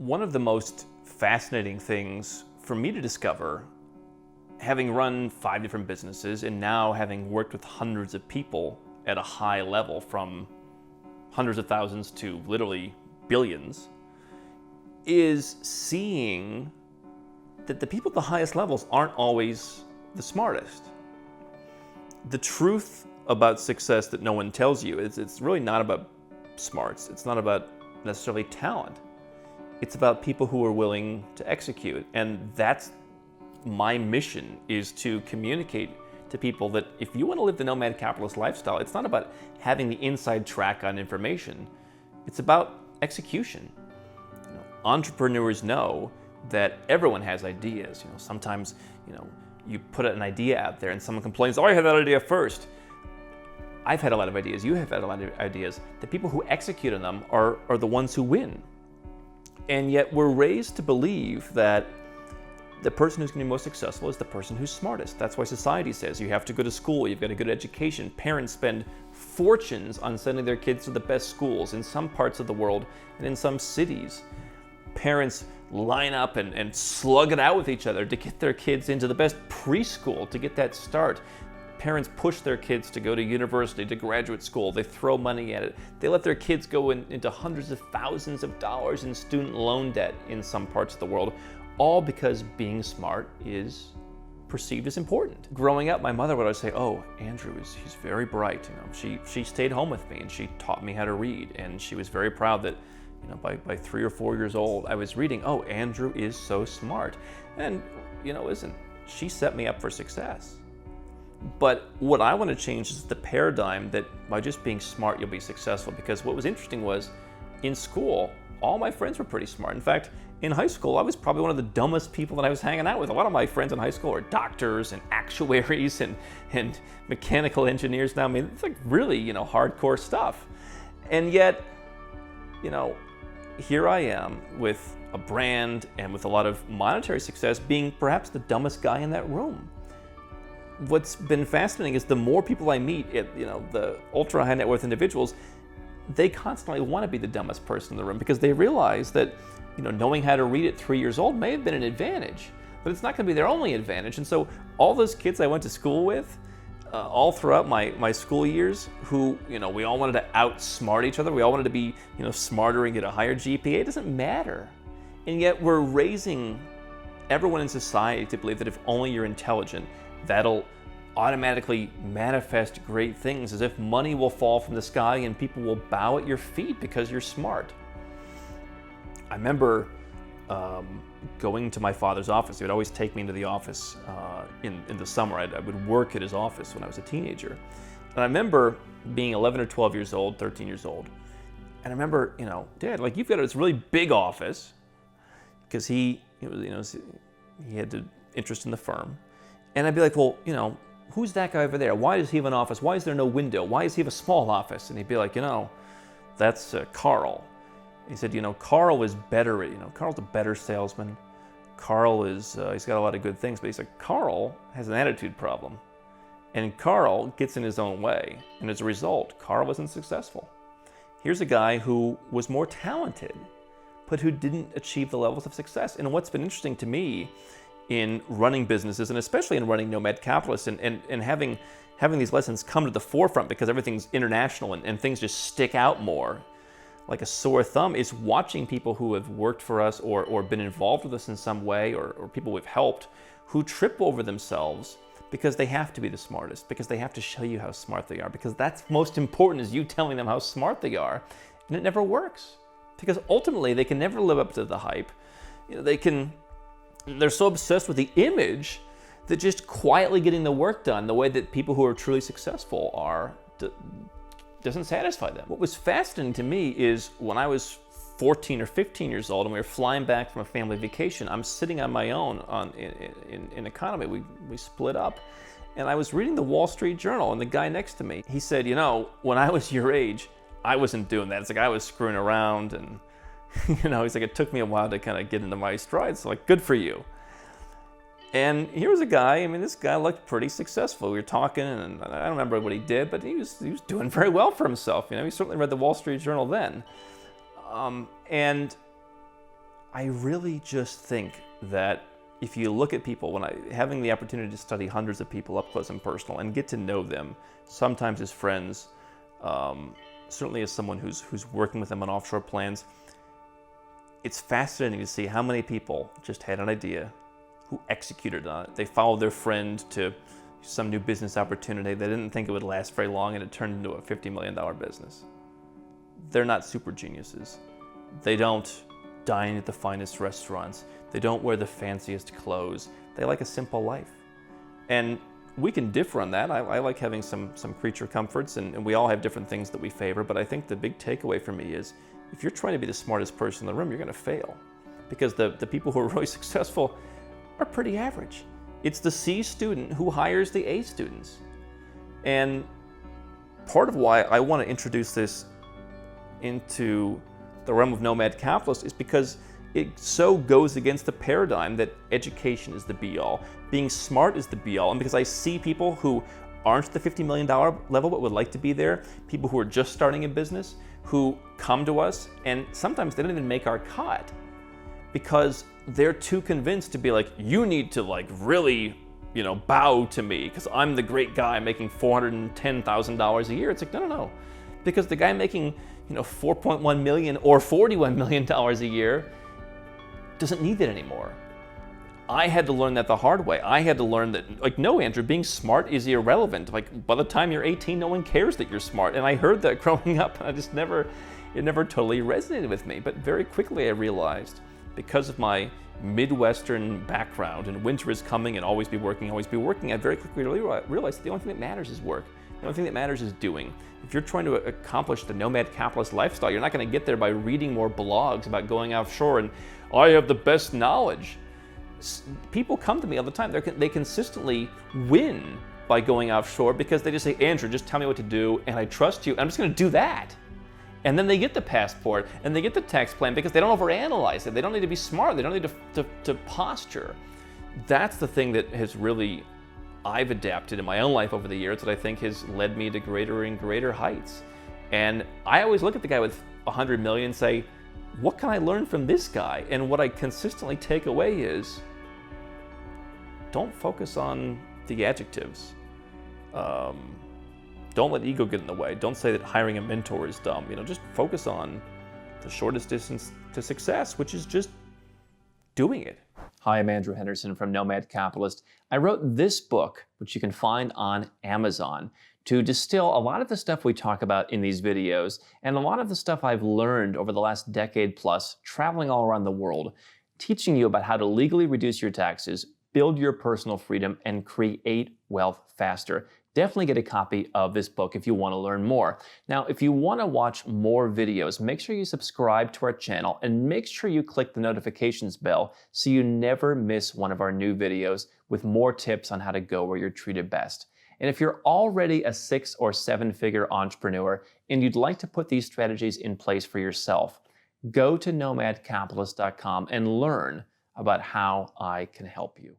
One of the most fascinating things for me to discover, having run 5 different businesses and now having worked with hundreds of people at a high level, from hundreds of thousands to literally billions, is seeing that the people at the highest levels aren't always the smartest. The truth about success that no one tells you is it's really not about smarts. It's not about necessarily talent. It's about people who are willing to execute. And that's my mission, is to communicate to people that if you want to live the nomad capitalist lifestyle, it's not about having the inside track on information. It's about execution. Entrepreneurs know that everyone has ideas. Sometimes, you put an idea out there and someone complains, "Oh, I had that idea first." I've had a lot of ideas. You have had a lot of ideas. The people who execute on them are the ones who win. And yet we're raised to believe that the person who's going to be most successful is the person who's smartest. That's why society says you have to go to school, you've got a good education. Parents spend fortunes on sending their kids to the best schools in some parts of the world and in some cities. Parents line up and slug it out with each other to get their kids into the best preschool, to get that start. Parents push their kids to go to university, to graduate school. They throw money at it. They let their kids go into hundreds of thousands of dollars in student loan debt in some parts of the world, all because being smart is perceived as important. Growing up, my mother would always say, "Oh, Andrew, he's very bright." She stayed home with me and she taught me how to read, and she was very proud that by 3 or 4 years old, I was reading, "Oh, Andrew is so smart." And listen, she set me up for success. But what I want to change is the paradigm that by just being smart, you'll be successful. Because what was interesting was, in school, all my friends were pretty smart. In fact, in high school, I was probably one of the dumbest people that I was hanging out with. A lot of my friends in high school are doctors and actuaries and mechanical engineers now. I mean, it's like really, hardcore stuff. And yet, here I am with a brand and with a lot of monetary success, being perhaps the dumbest guy in that room. What's been fascinating is the more people I meet at the ultra high net worth individuals, they constantly want to be the dumbest person in the room, because they realize that knowing how to read at 3 years old may have been an advantage, but it's not going to be their only advantage. And so all those kids I went to school with, all throughout my school years, who we all wanted to outsmart each other, we all wanted to be smarter and get a higher GPA, it doesn't matter. And yet we're raising everyone in society to believe that if only you're intelligent, that'll automatically manifest great things, as if money will fall from the sky and people will bow at your feet because you're smart. I remember going to my father's office. He would always take me into the office in the summer. I would work at his office when I was a teenager. And I remember being 11 or 12 years old, 13 years old. And I remember, "Dad, you've got this really big office," because he had an interest in the firm. And I'd be like, "Well, who's that guy over there? Why does he have an office? Why is there no window? Why does he have a small office?" And he'd be like, "That's Carl." He said, "Carl is better at, Carl's a better salesman. Carl is, he's got a lot of good things, but he said, Carl has an attitude problem. And Carl gets in his own way. And as a result, Carl wasn't successful. Here's a guy who was more talented, but who didn't achieve the levels of success." And what's been interesting to me in running businesses, and especially in running Nomad Capitalist, and having these lessons come to the forefront because everything's international and things just stick out more like a sore thumb, is watching people who have worked for us or been involved with us in some way, or people we've helped, who trip over themselves because they have to be the smartest, because they have to show you how smart they are, because that's most important, is you telling them how smart they are. And it never works, because ultimately they can never live up to the hype. They're so obsessed with the image that just quietly getting the work done the way that people who are truly successful are doesn't satisfy them. What was fascinating to me is when I was 14 or 15 years old and we were flying back from a family vacation, I'm sitting on my own in economy. We split up. And I was reading the Wall Street Journal, and the guy next to me, he said, "When I was your age, I wasn't doing that. It's like I was screwing around, and he's like, it took me a while to kind of get into my stride. So good for you." And here was a guy, this guy looked pretty successful. We were talking, and I don't remember what he did, but he was doing very well for himself. He certainly read the Wall Street Journal then. And I really just think that if you look at people, having the opportunity to study hundreds of people up close and personal and get to know them, sometimes as friends, certainly as someone who's working with them on offshore plans, it's fascinating to see how many people just had an idea, who executed on it. They followed their friend to some new business opportunity. They didn't think it would last very long, and it turned into a $50 million business. They're not super geniuses. They don't dine at the finest restaurants. They don't wear the fanciest clothes. They like a simple life. And we can differ on that. I like having some creature comforts, and we all have different things that we favor, but I think the big takeaway for me is if you're trying to be the smartest person in the room, you're gonna fail. Because the people who are really successful are pretty average. It's the C student who hires the A students. And part of why I want to introduce this into the realm of Nomad Capitalist is because it so goes against the paradigm that education is the be-all, being smart is the be-all, and because I see people who aren't at the $50 million level but would like to be there, people who are just starting a business, who come to us, and sometimes they don't even make our cut because they're too convinced to be like, you need to like really, bow to me because I'm the great guy making $410,000 a year. It's like, no. Because the guy making, $4.1 million or $41 million a year doesn't need that anymore. I had to learn that the hard way. I had to learn that, no, Andrew, being smart is irrelevant. Like, by the time you're 18, no one cares that you're smart. And I heard that growing up, and it never totally resonated with me. But very quickly I realized, because of my Midwestern background, and winter is coming and always be working, I very quickly realized that the only thing that matters is work. The only thing that matters is doing. If you're trying to accomplish the Nomad Capitalist lifestyle, you're not going to get there by reading more blogs about going offshore and I have the best knowledge. People come to me all the time. They consistently win by going offshore because they just say, Andrew, just tell me what to do and I trust you. I'm just going to do that. And then they get the passport and they get the tax plan because they don't overanalyze it. They don't need to be smart. They don't need to posture. That's the thing that has really, I've adapted in my own life over the years that I think has led me to greater and greater heights. And I always look at the guy with 100 million and say, what can I learn from this guy? And what I consistently take away is, don't focus on the adjectives. Don't let ego get in the way. Don't say that hiring a mentor is dumb. Just focus on the shortest distance to success, which is just doing it. Hi, I'm Andrew Henderson from Nomad Capitalist. I wrote this book, which you can find on Amazon, to distill a lot of the stuff we talk about in these videos and a lot of the stuff I've learned over the last decade plus, traveling all around the world, teaching you about how to legally reduce your taxes, build your personal freedom, and create wealth faster. Definitely get a copy of this book if you want to learn more. Now, if you want to watch more videos, make sure you subscribe to our channel and make sure you click the notifications bell so you never miss one of our new videos with more tips on how to go where you're treated best. And if you're already a 6- or 7-figure entrepreneur and you'd like to put these strategies in place for yourself, go to nomadcapitalist.com and learn about how I can help you.